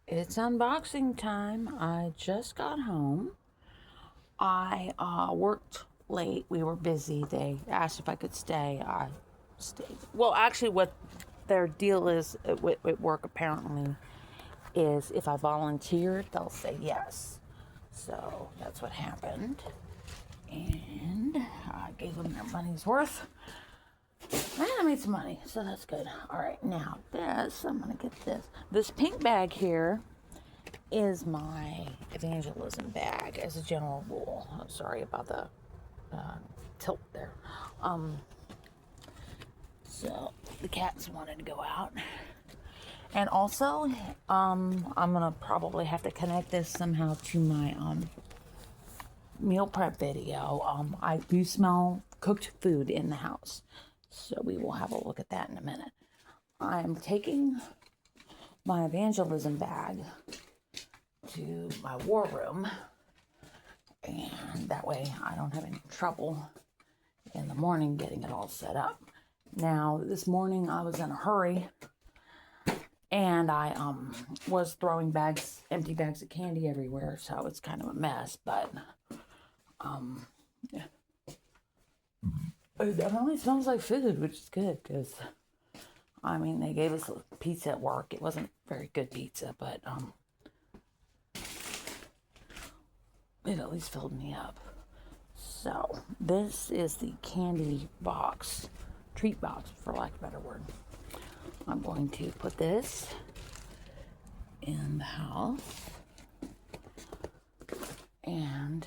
It's unboxing time. I just got home. I worked late. We were busy. They asked if I could stay. I stayed. Well, actually, what their deal is at work apparently is if I volunteered, they'll say yes. So that's what happened. And I gave them their money's worth. And I made some money, so that's good. All right, now I'm going to get this. This pink bag here is my evangelism bag as a general rule. I'm sorry about the tilt there. Um, so the cats wanted to go out. And also, I'm gonna probably have to connect this somehow to my meal prep video. I do smell cooked food in the house, so we will have a look at that in a minute. I'm taking my evangelism bag to my war room, and that way I don't have any trouble in the morning getting it all set up. Now, this morning I was in a hurry, and I was throwing empty bags of candy everywhere, so it's kind of a mess, but yeah. It definitely smells like food, which is good, because they gave us a pizza at work. It wasn't very good pizza, but it at least filled me up. So this is the candy box, treat box, for lack of a better word. I'm going to put this in the house, and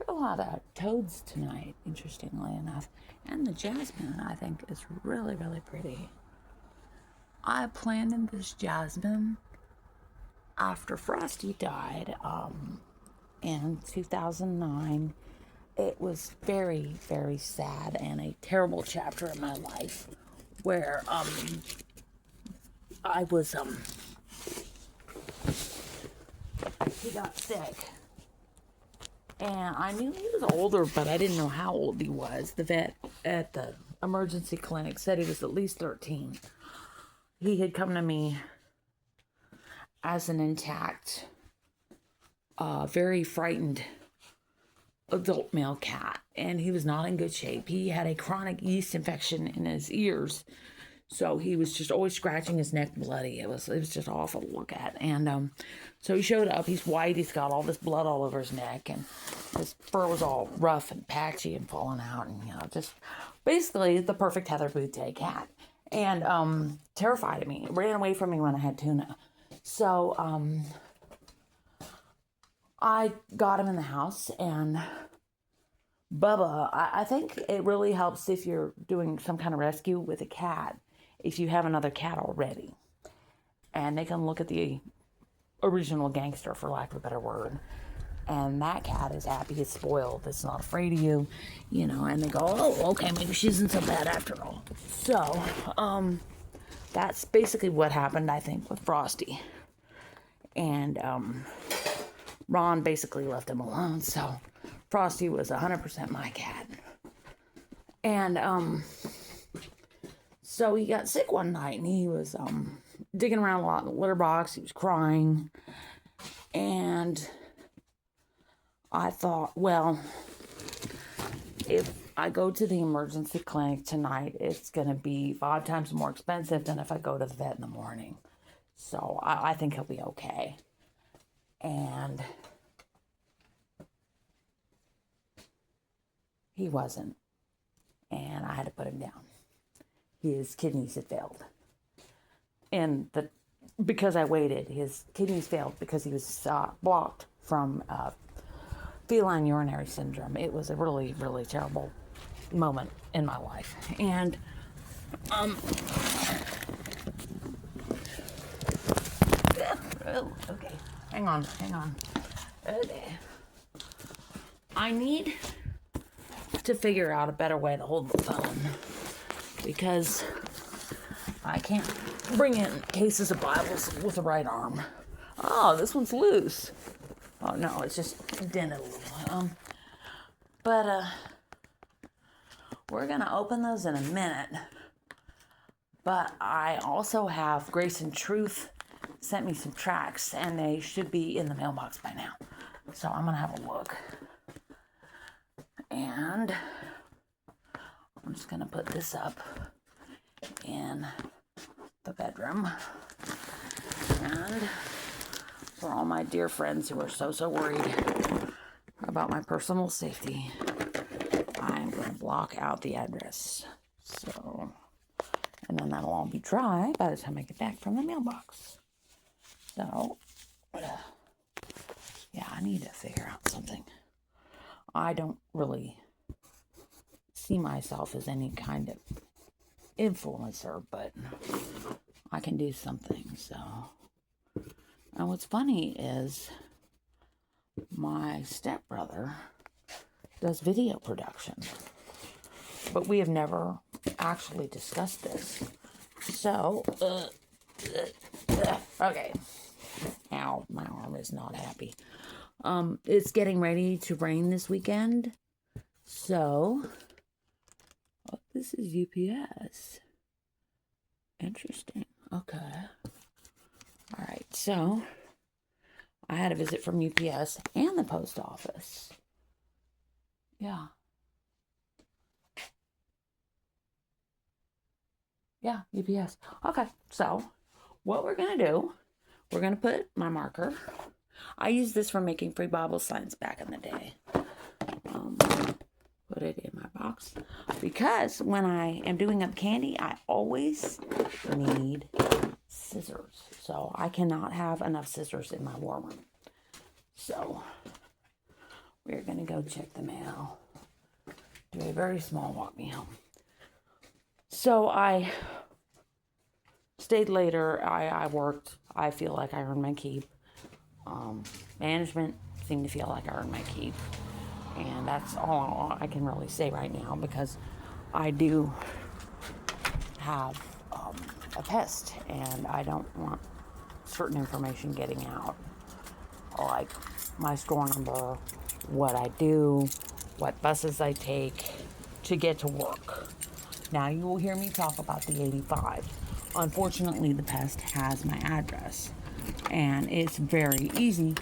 a lot of toads tonight, interestingly enough, and the jasmine I think is really, really pretty. I planted this jasmine after Frosty died in 2009. It was very, very sad and a terrible chapter in my life where I was he got sick. And I knew he was older, but I didn't know how old he was. The vet at the emergency clinic said he was at least 13. He had come to me as an intact, very frightened adult male cat, and he was not in good shape. He had a chronic yeast infection in his ears, so he was just always scratching his neck bloody. It was just awful to look at. And so he showed up. He's white. He's got all this blood all over his neck, and his fur was all rough and patchy and falling out, and just basically the perfect Heather Boutte cat. And terrified of me. Ran away from me when I had tuna. So I got him in the house, and Bubba, I think it really helps if you're doing some kind of rescue with a cat, if you have another cat already. And they can look at the original gangster, for lack of a better word. And that cat is happy, it's spoiled, it's not afraid of you, and they go, oh, okay, maybe she isn't so bad after all. So, that's basically what happened, I think, with Frosty. And, Ron basically left him alone, so Frosty was 100% my cat. And, so he got sick one night, and he was, digging around a lot in the litter box. He was crying, and I thought, well, if I go to the emergency clinic tonight, it's going to be 5 times more expensive than if I go to the vet in the morning. So I think he'll be okay. And he wasn't. And I had to put him down. His kidneys had failed. And because I waited, his kidneys failed because he was blocked from feline urinary syndrome. It was a really, really terrible moment in my life. And okay, hang on. Okay. I need to figure out a better way to hold the phone, because I can't bring in cases of Bibles with the right arm. Oh, this one's loose. Oh no, it's just dented a little. But we're gonna open those in a minute. But I also have Grace and Truth sent me some tracts, and they should be in the mailbox by now. So I'm going to have a look. And I'm just going to put this up in the bedroom. And for all my dear friends who are so worried about my personal safety, I'm going to block out the address. So, and then that'll all be dry by the time I get back from the mailbox. So, yeah, I need to figure out something. I don't really see myself as any kind of influencer, but I can do something, so. And what's funny is my stepbrother does video production, but we have never actually discussed this. So, okay. Ow, my arm is not happy. It's getting ready to rain this weekend. So, oh, this is UPS. Interesting. Okay. All right. So, I had a visit from UPS and the post office. Yeah. Yeah, UPS. Okay. So, what we're going to do, we're going to put my marker. I used this for making free Bible signs back in the day. Put it in my box. Because when I am doing up candy, I always need scissors. So I cannot have enough scissors in my war room. So we're going to go check the mail. Do a very small walk me home. So I stayed later. I worked. I feel like I earned my keep. Management seemed to feel like I earned my keep. And that's all I can really say right now, because I do have a pest, and I don't want certain information getting out, like my store number, what I do, what buses I take to get to work. Now you will hear me talk about the 85. Unfortunately, the pest has my address, and it's very easy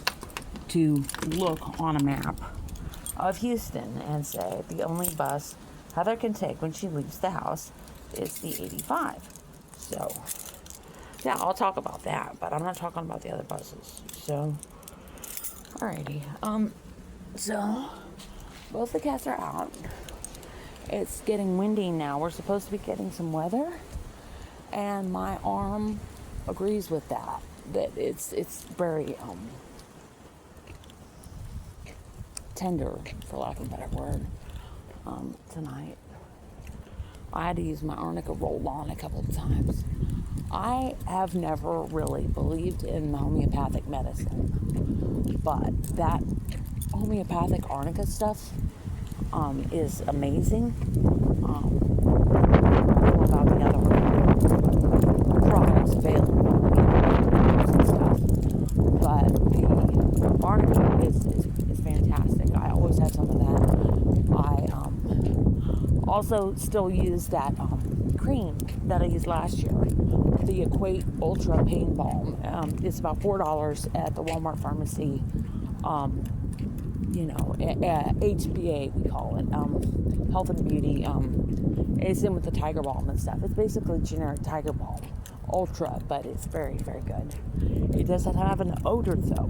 to look on a map of Houston and say the only bus Heather can take when she leaves the house is the 85. So, yeah, I'll talk about that, but I'm not talking about the other buses. So, alrighty. So, both the cats are out. It's getting windy now. We're supposed to be getting some weather, and my arm agrees with that. That it's very tender, for lack of a better word, tonight. I had to use my arnica roll-on a couple of times. I have never really believed in homeopathic medicine, but that homeopathic arnica stuff is amazing. I don't know about the other products available and stuff, but the arnica is fantastic. I always have some of that. I also still use that cream that I used last year, the Equate Ultra Pain Balm. It's about $4 at the Walmart pharmacy. HBA we call it, Health and Beauty. It's in with the Tiger Balm and stuff. It's basically generic Tiger Balm Ultra, but it's very, very good. It doesn't have an odor though.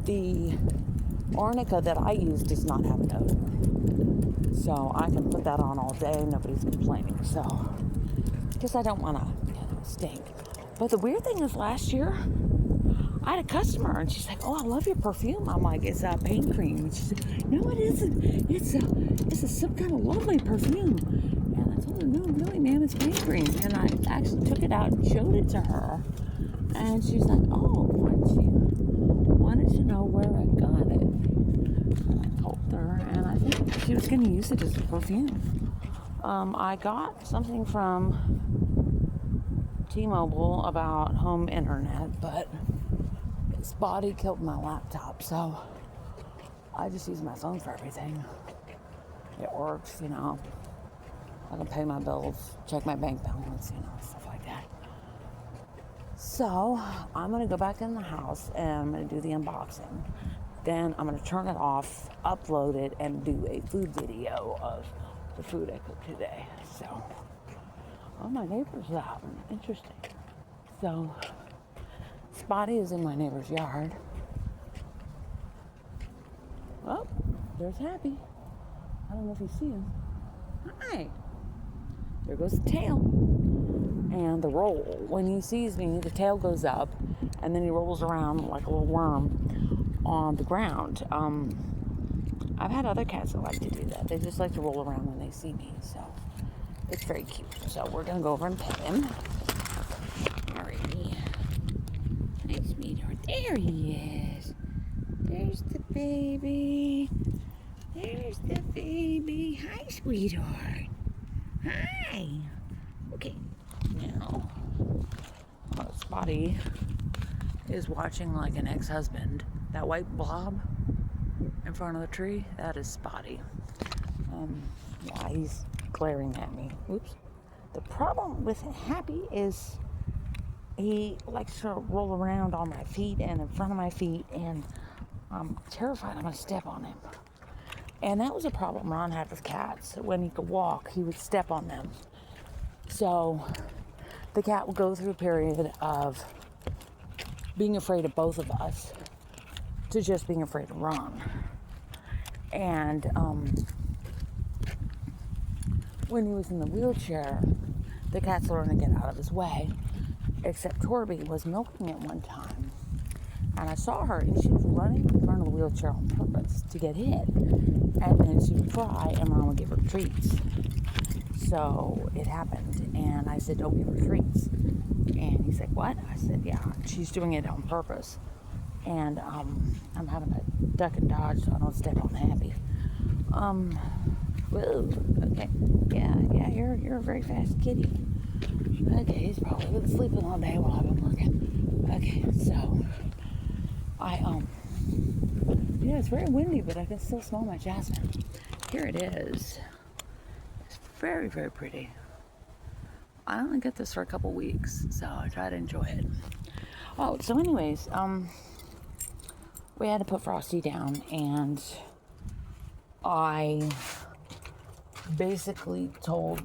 The arnica that I use does not have an odor, so I can put that on all day and nobody's complaining. So, because I don't want to stink. But the weird thing is, last year I had a customer and she's like, "Oh, I love your perfume." I'm like, "It's a pain cream." And she said, "No, it isn't. It's some kind of lovely perfume." And I told her, "No, really, ma'am, it's pain cream." And I actually took it out and showed it to her. And she's like, "Oh," and she wanted to know where I got it. And I told her, and I think she was going to use it as a perfume. I got something from T-Mobile about home internet, but Spotty killed my laptop, so I just use my phone for everything. It works, I can pay my bills, check my bank balance, stuff like that. So I'm going to go back in the house and I'm going to do the unboxing. Then I'm going to turn it off, upload it, and do a food video of the food I cooked today. So, oh, my neighbor's out. Interesting. So, Spotty is in my neighbor's yard. Oh, there's Happy. I don't know if you see him. Hi. There goes the tail. And the roll. When he sees me, the tail goes up, and then he rolls around like a little worm on the ground. I've had other cats that like to do that. They just like to roll around when they see me, so it's very cute. So we're gonna go over and pet him. Alrighty. Hi, sweetheart. There he is. There's the baby. There's the baby. Hi, sweetheart. Hi. Okay. Now, Spotty is watching like an ex-husband. That white blob in front of the tree, that is Spotty. Yeah, he's glaring at me. Oops. The problem with Happy is he likes to roll around on my feet and in front of my feet, and I'm terrified I'm going to step on him. And that was a problem Ron had with cats. When he could walk, he would step on them. So the cat would go through a period of being afraid of both of us to just being afraid of Ron. And when he was in the wheelchair, the cats learned to get out of his way. Except Torby was milking it one time. And I saw her, and she was running in front of the wheelchair on purpose to get hit. And then she would cry, and Mom would give her treats. So it happened, and I said, don't give her treats. And he said, what? I said, yeah, she's doing it on purpose. And I'm having a duck and dodge, so I don't step on Happy. Whoa, okay. Yeah, you're a very fast kitty. Okay, he's probably been sleeping all day while I've been working. Okay, so yeah, it's very windy, but I can still smell my jasmine. Here it is. It's very, very pretty. I only get this for a couple weeks, so I try to enjoy it. Oh, so anyways, we had to put Frosty down, and I basically told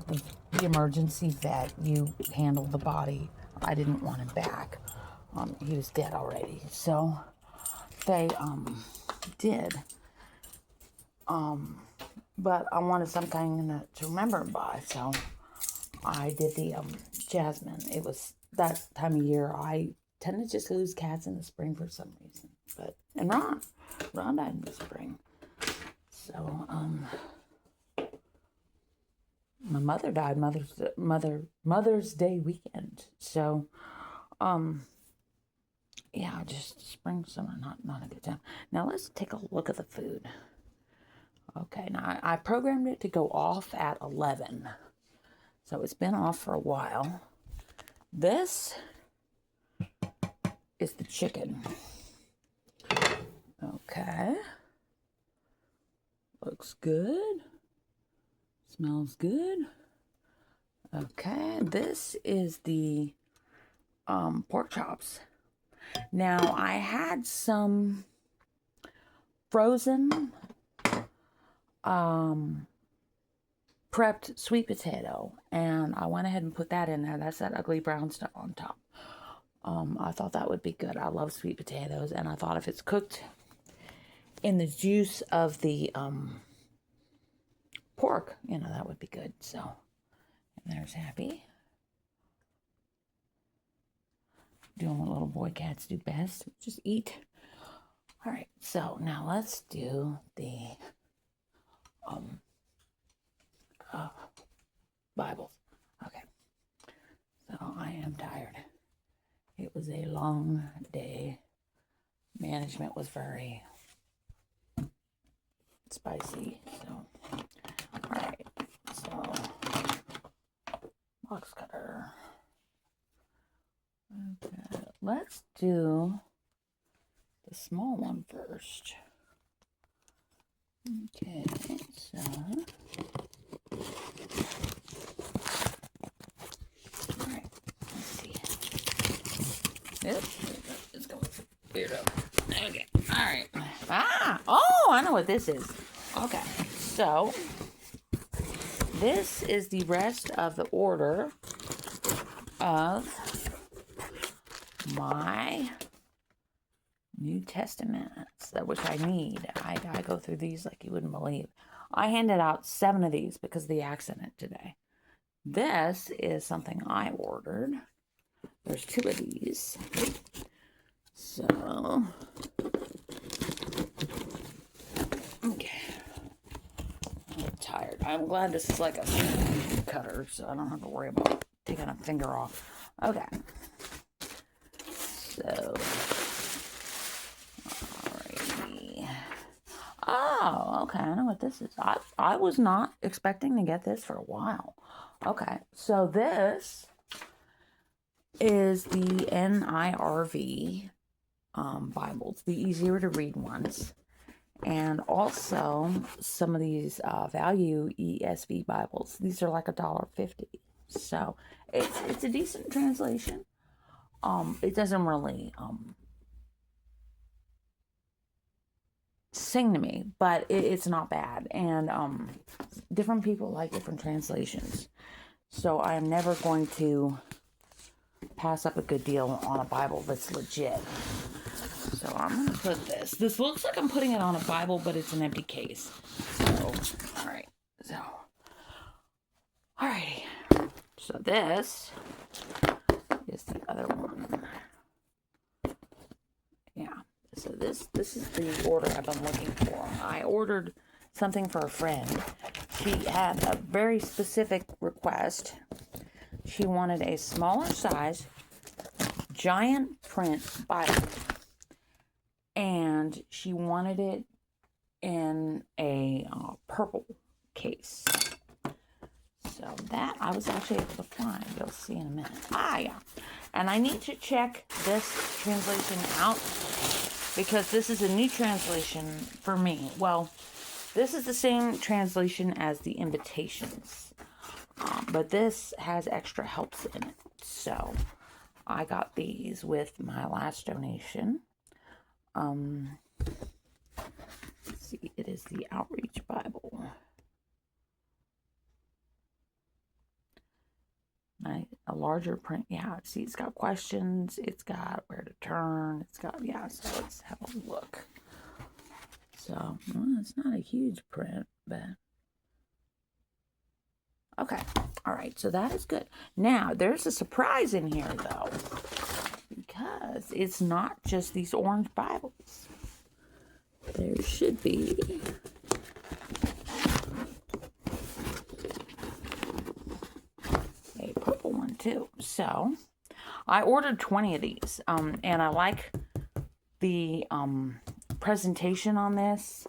the emergency vet, you handle the body. I didn't want him back. He was dead already. So they did. But I wanted something to remember him by, so I did the jasmine. It was that time of year. I tend to just lose cats in the spring for some reason. And Ron died in the spring. So my mother died Mother's Day weekend. So yeah, just spring, summer, not a good time. Now let's take a look at the food. Okay, now I programmed it to go off at 11. So it's been off for a while. This is the chicken. Okay. Looks good. Smells good. Okay, this is the pork chops. Now, I had some frozen prepped sweet potato, and I went ahead and put that in there. That's that ugly brown stuff on top. I thought that would be good. I love sweet potatoes, and I thought if it's cooked in the juice of the pork, that would be good. So, and there's Happy. Doing what little boy cats do best. Just eat. All right, so now let's do the Bibles. Okay. So I am tired. It was a long day. Management was very spicy. So, all right. So, box cutter. Okay. Let's do the small one first. Okay. So. Alright, let's see. Yep. It's going weirdo. Okay. All right. Oh, I know what this is. Okay. So, this is the rest of the order of my New Testaments, which I need. I go through these like you wouldn't believe. I handed out 7 of these because of the accident today. This is something I ordered. There's 2 of these. So, okay. I'm tired. I'm glad this is like a cutter, so I don't have to worry about taking a finger off. Okay. So, alrighty. Oh, okay. I know what this is. I was not expecting to get this for a while. Okay. So this is the NIRV Bibles, the easier to read ones. And also some of these value ESV Bibles. These are like $1.50. So it's a decent translation. It doesn't really sing to me, but it's not bad. And different people like different translations. So I am never going to pass up a good deal on a Bible that's legit. So I'm going to put this. This looks like I'm putting it on a Bible, but it's an empty case. So, all right. So, alrighty. So this is the other one. Yeah. So this is the order I've been looking for. I ordered something for a friend. She had a very specific request. She wanted a smaller size, giant print Bible. And she wanted it in a purple case. So that I was actually able to find. You'll see in a minute. Yeah. And I need to check this translation out because this is a new translation for me. Well, this is the same translation as the invitations. But this has extra helps in it. So I got these with my last donation. Let's see, it is the Outreach Bible. A larger print. Yeah, see, it's got questions. It's got where to turn. It's got, yeah, so let's have a look. So, well, it's not a huge print, but okay. All right, so that is good. Now, there's a surprise in here, though, because it's not just these orange Bibles. There should be a purple one, too. So, I ordered 20 of these, and I like the presentation on this.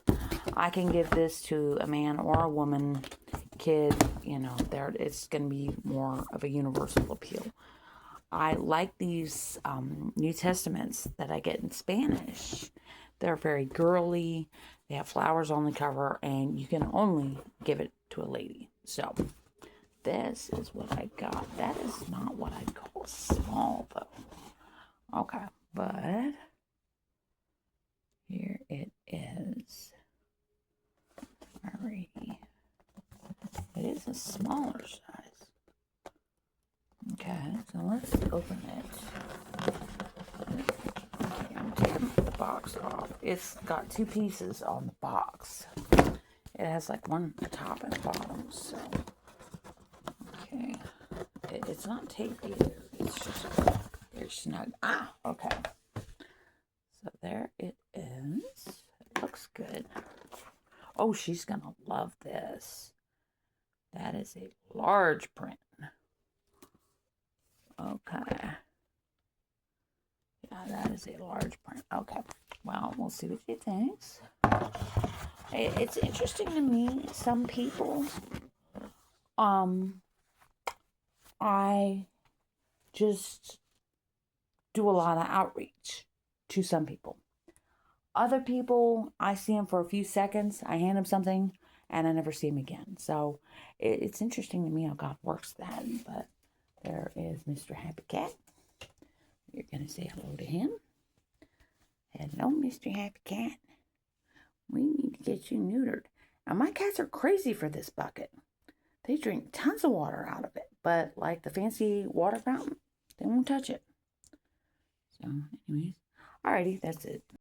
I can give this to a man or a woman, kid, you know, it's going to be more of a universal appeal. I like these New Testaments that I get in Spanish. They're very girly. They have flowers on the cover, and you can only give it to a lady. So, this is what I got. That is not what I'd call small, though. Okay, but here it is. Alrighty. It is a smaller size. Okay, so let's open it. Okay, I'm taking the box off. It's got 2 pieces on the box. It has like one a top and a bottom, so okay. It's not taped either. It's just very snug. Okay. So there it is. It looks good. Oh, she's gonna love this. That is a large print. Okay. Yeah, that is a large print. Okay. Well, we'll see what she thinks. It's interesting to me. Some people, I just do a lot of outreach to some people. Other people, I see them for a few seconds. I hand them something, and I never see them again. So it's interesting to me how God works that. But there is Mr. Happy Cat. You're going to say hello to him. Hello, Mr. Happy Cat. We need to get you neutered. Now, my cats are crazy for this bucket. They drink tons of water out of it, but like the fancy water fountain, they won't touch it. So, anyways, alrighty, that's it.